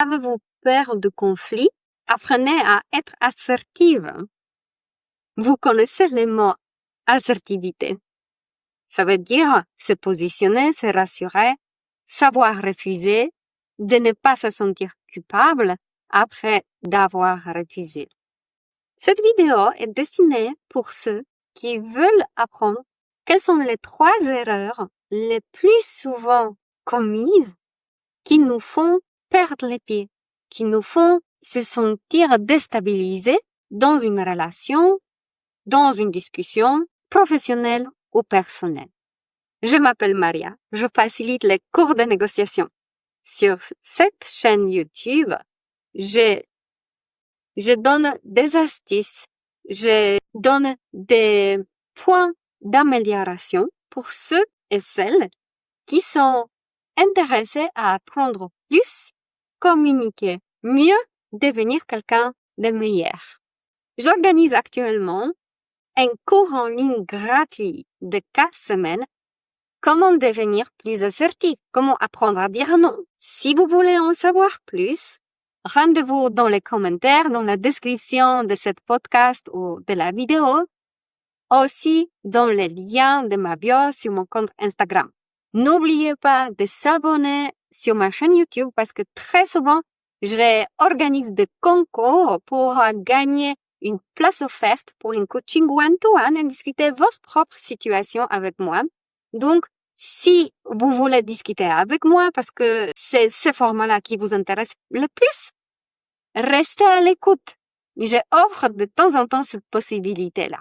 Avez-vous peur de conflit? Apprenez à être assertive. Vous connaissez le mot assertivité. Ça veut dire se positionner, se rassurer, savoir refuser, de ne pas se sentir coupable après d'avoir refusé. Cette vidéo est destinée pour ceux qui veulent apprendre quelles sont les 3 erreurs les plus souvent commises qui nous font perdre les pieds, qui nous font se sentir déstabilisés dans une relation, dans une discussion professionnelle ou personnelle. Je m'appelle Maria, je facilite les cours de négociation. Sur cette chaîne YouTube, je donne des astuces, je donne des points d'amélioration pour ceux et celles qui sont intéressés à apprendre plus, communiquer mieux, devenir quelqu'un de meilleur. J'organise actuellement un cours en ligne gratuit de 4 semaines. Comment devenir plus assertif? Comment apprendre à dire non? Si vous voulez en savoir plus, rendez-vous dans les commentaires, dans la description de cette podcast ou de la vidéo, aussi dans les liens de ma bio sur mon compte Instagram. N'oubliez pas de s'abonner sur ma chaîne YouTube parce que très souvent, j'organise des concours pour gagner une place offerte pour une coaching one-to-one et discuter votre propre situation avec moi. Donc, si vous voulez discuter avec moi parce que c'est ce format-là qui vous intéresse le plus, restez à l'écoute. J'offre de temps en temps cette possibilité-là.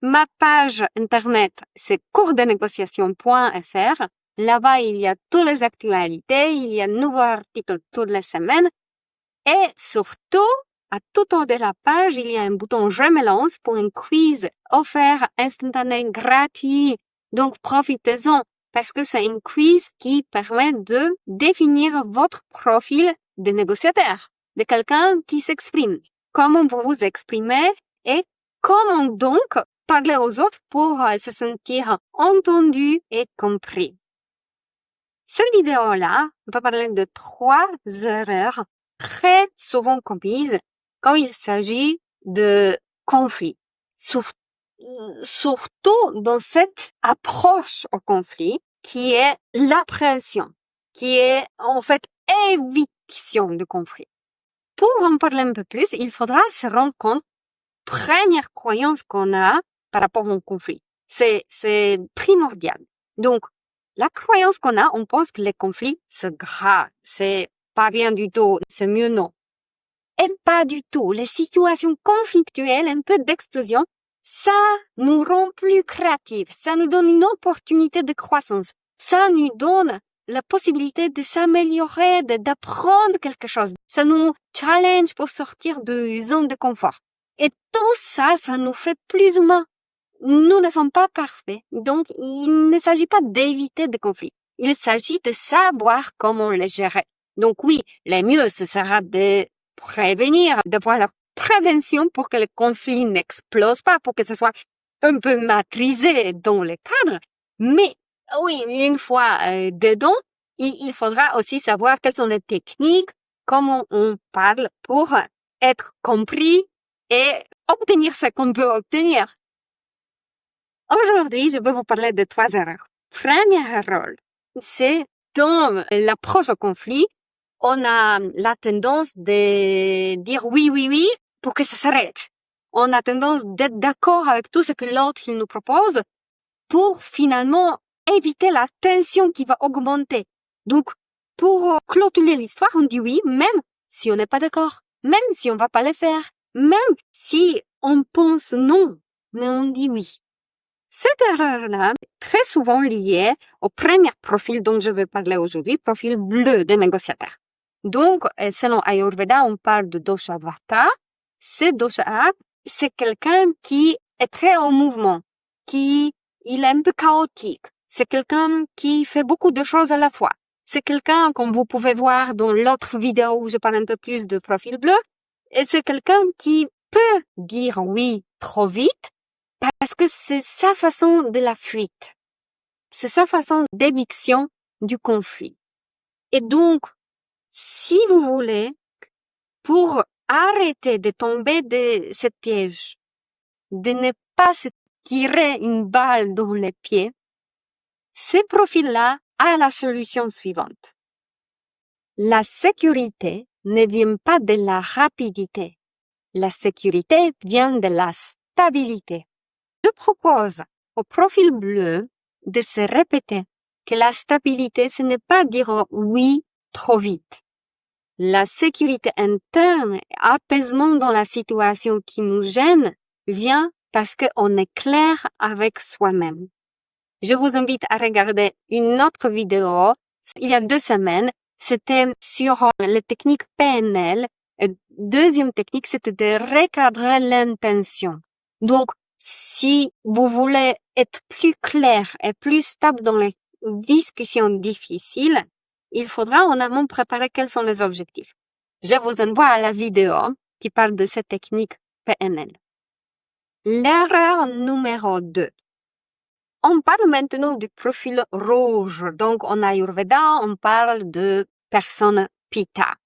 Ma page internet, c'est coursdenégociation.fr. Là-bas, il y a toutes les actualités, il y a de nouveaux articles toutes les semaines. Et surtout, à tout en haut de la page, il y a un bouton « Je me lance » pour un quiz offert, instantané, gratuit. Donc, profitez-en parce que c'est un quiz qui permet de définir votre profil de négociateur, de quelqu'un qui s'exprime. Comment vous vous exprimez et comment donc parler aux autres pour se sentir entendu et compris. Cette vidéo-là va parler de 3 erreurs très souvent commises quand il s'agit de conflits. Surtout dans cette approche au conflit qui est l'appréhension, qui est en fait éviction de conflit. Pour en parler un peu plus, il faudra se rendre compte première croyance qu'on a par rapport au conflit. C'est primordial. Donc, la croyance qu'on a, on pense que les conflits, c'est grave, c'est pas bien du tout, c'est mieux non. Et pas du tout. Les situations conflictuelles, un peu d'explosion, ça nous rend plus créatifs, ça nous donne une opportunité de croissance, ça nous donne la possibilité de s'améliorer, d'apprendre quelque chose, ça nous challenge pour sortir de zone de confort. Et tout ça, ça nous fait plus humains. Nous ne sommes pas parfaits, donc il ne s'agit pas d'éviter des conflits. Il s'agit de savoir comment les gérer. Donc oui, le mieux, ce sera de prévenir, de voir la prévention pour que le conflit n'explose pas, pour que ce soit un peu maîtrisé dans le cadre. Mais oui, une fois dedans, il faudra aussi savoir quelles sont les techniques, comment on parle pour être compris et obtenir ce qu'on peut obtenir. Aujourd'hui, je vais vous parler de 3 erreurs. Première erreur, c'est dans l'approche au conflit, on a la tendance de dire oui, oui, oui pour que ça s'arrête. On a tendance d'être d'accord avec tout ce que l'autre il nous propose pour finalement éviter la tension qui va augmenter. Donc, pour clôturer l'histoire, on dit oui, même si on n'est pas d'accord, même si on va pas le faire, même si on pense non, mais on dit oui. Cette erreur-là est très souvent liée au premier profil dont je vais parler aujourd'hui, profil bleu des négociateurs. Donc, selon Ayurveda, on parle de dosha vata. Ce dosha, c'est quelqu'un qui est très en mouvement, il est un peu chaotique. C'est quelqu'un qui fait beaucoup de choses à la fois. C'est quelqu'un, comme vous pouvez voir dans l'autre vidéo où je parle un peu plus de profil bleu, et c'est quelqu'un qui peut dire oui trop vite parce que c'est sa façon de la fuite. C'est sa façon d'éviction du conflit. Et donc, Si vous voulez, pour arrêter de tomber de cette piège, de ne pas se tirer une balle dans les pieds, ce profil-là a la solution suivante. La sécurité ne vient pas de la rapidité. La sécurité vient de la stabilité. Je propose au profil bleu de se répéter que la stabilité, ce n'est pas dire oui trop vite. La sécurité interne et apaisement dans la situation qui nous gêne vient parce qu'on est clair avec soi-même. Je vous invite à regarder une autre vidéo. Il y a 2 semaines, c'était sur les techniques PNL. Deuxième technique, c'était de recadrer l'intention. Donc, si vous voulez être plus clair et plus stable dans les discussions difficiles, il faudra en amont préparer quels sont les objectifs. Je vous envoie à la vidéo qui parle de cette technique PNL. L'erreur numéro 2. On parle maintenant du profil rouge. Donc, en Ayurveda, on parle de personne Pitta.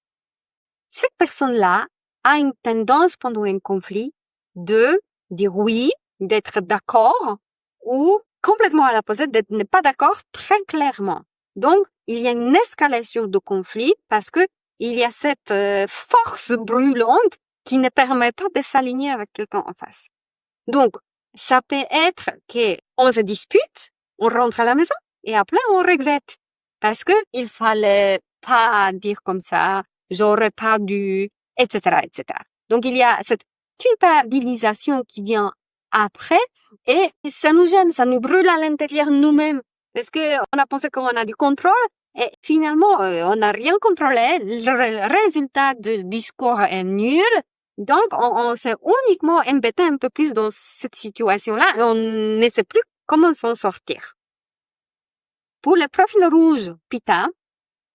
Cette personne-là a une tendance pendant un conflit de dire oui, d'être d'accord, ou complètement à l'opposé, de ne pas d'accord très clairement. Donc, il y a une escalation de conflit parce que il y a cette force brûlante qui ne permet pas de s'aligner avec quelqu'un en face. Donc, ça peut être que on se dispute, on rentre à la maison et après on regrette parce que il fallait pas dire comme ça, j'aurais pas dû, etc., etc. Donc, il y a cette culpabilisation qui vient après et ça nous gêne, ça nous brûle à l'intérieur nous-mêmes parce que on a pensé qu'on a du contrôle et finalement on n'a rien contrôlé. Le résultat du discours est nul. Donc on s'est uniquement embêté un peu plus dans cette situation-là et on ne sait plus comment s'en sortir. Pour le profil rouge Pitta,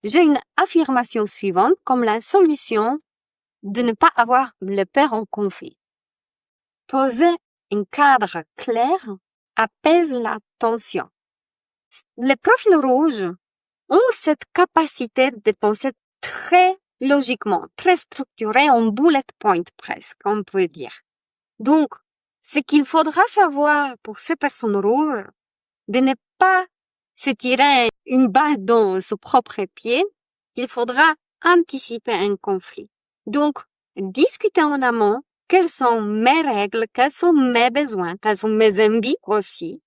j'ai une affirmation suivante comme la solution de ne pas avoir le peur en conflit. Poser un cadre clair apaise la tension. Les profils rouges ont cette capacité de penser très logiquement, très structuré en bullet point presque, on peut dire. Donc, ce qu'il faudra savoir pour ces personnes rouges, de ne pas se tirer une balle dans son propre pied, il faudra anticiper un conflit. Donc, discuter en amont quelles sont mes règles, quels sont mes besoins, quelles sont mes envies aussi.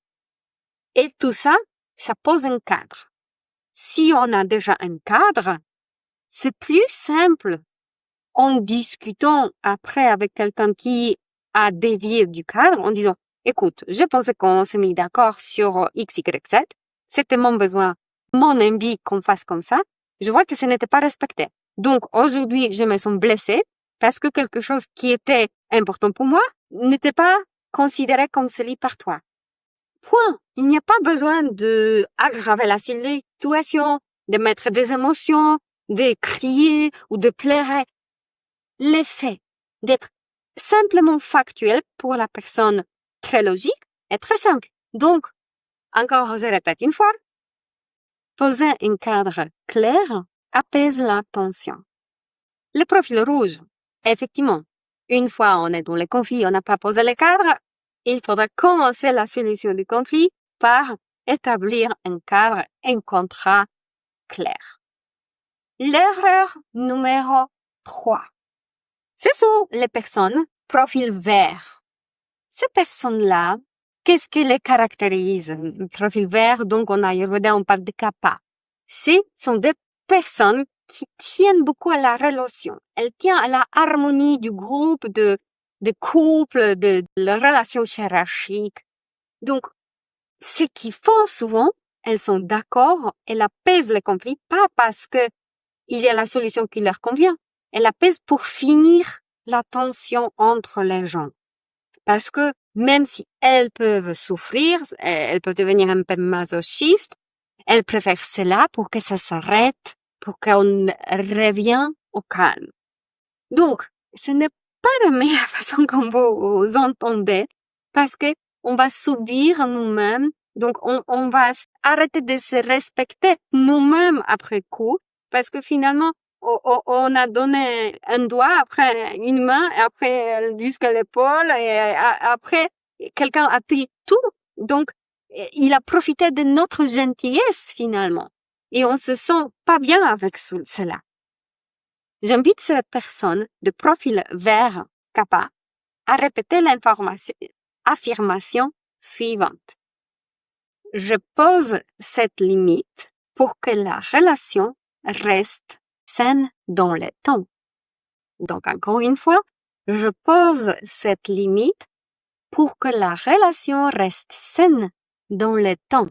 Et tout ça, ça pose un cadre. Si on a déjà un cadre, c'est plus simple en discutant après avec quelqu'un qui a dévié du cadre en disant « Écoute, je pensais qu'on s'est mis d'accord sur X, Y, Z. C'était mon besoin, mon envie qu'on fasse comme ça. Je vois que ce n'était pas respecté. Donc aujourd'hui, je me sens blessée parce que quelque chose qui était important pour moi n'était pas considéré comme celui par toi. Point. Il n'y a pas besoin de aggraver la situation, de mettre des émotions, de crier ou de pleurer. L'effet d'être simplement factuel pour la personne très logique est très simple. Donc, encore, je répète une fois, poser un cadre clair apaise la tension. Le profil rouge, effectivement, une fois on est dans le conflit, on n'a pas posé le cadre, il faudra commencer la solution du conflit par établir un cadre, un contrat clair. L'erreur numéro 3. Ce sont les personnes profil vert. Ces personnes-là, qu'est-ce qui les caractérise? Profil vert, donc en Ayurveda, on parle de kapha. Ce sont des personnes qui tiennent beaucoup à la relation. Elles tiennent à la harmonie du groupe, de couple, de la relation hiérarchique. Donc, ce qu'ils font souvent, elles sont d'accord, elles apaisent les conflits, pas parce que il y a la solution qui leur convient. Elles apaisent pour finir la tension entre les gens. Parce que même si elles peuvent souffrir, elles peuvent devenir un peu masochistes, elles préfèrent cela pour que ça s'arrête, pour qu'on revienne au calme. Donc, ce n'est pas la meilleure façon comme vous entendez, parce que on va subir nous-mêmes, donc on va arrêter de se respecter nous-mêmes après coup, parce que finalement, on a donné un doigt, après une main, et après jusqu'à l'épaule, et après quelqu'un a pris tout. Donc, il a profité de notre gentillesse finalement. Et on se sent pas bien avec cela. J'invite cette personne de profil vert kappa à répéter l'affirmation suivante. Je pose cette limite pour que la relation reste saine dans le temps. Donc, encore une fois, je pose cette limite pour que la relation reste saine dans le temps.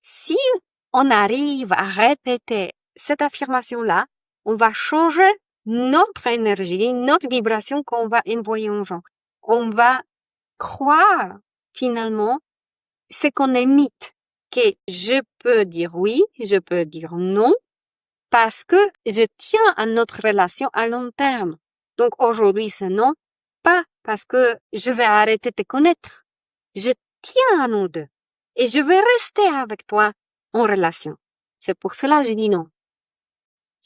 Si on arrive à répéter cette affirmation-là, on va changer notre énergie, notre vibration qu'on va envoyer aux gens. On va croire finalement ce qu'on émite, que je peux dire oui, je peux dire non, parce que je tiens à notre relation à long terme. Donc aujourd'hui c'est non, pas parce que je vais arrêter de te connaître. Je tiens à nous deux et je vais rester avec toi en relation. C'est pour cela que je dis non.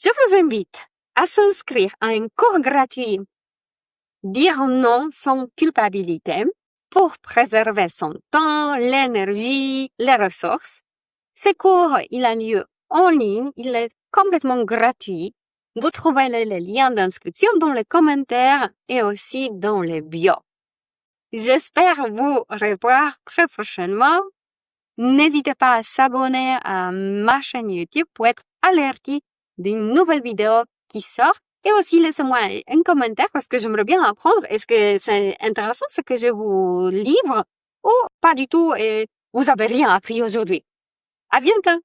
Je vous invite à s'inscrire à un cours gratuit Dire non sans culpabilité pour préserver son temps, l'énergie, les ressources. Ce cours, il a lieu en ligne, il est complètement gratuit. Vous trouverez les liens d'inscription dans les commentaires et aussi dans les bios. J'espère vous revoir très prochainement. N'hésitez pas à s'abonner à ma chaîne YouTube pour être averti d'une nouvelle vidéo qui sort. Et aussi, laissez-moi un commentaire parce que j'aimerais bien apprendre. Est-ce que c'est intéressant ce que je vous livre ou pas du tout et vous avez rien appris aujourd'hui? À bientôt!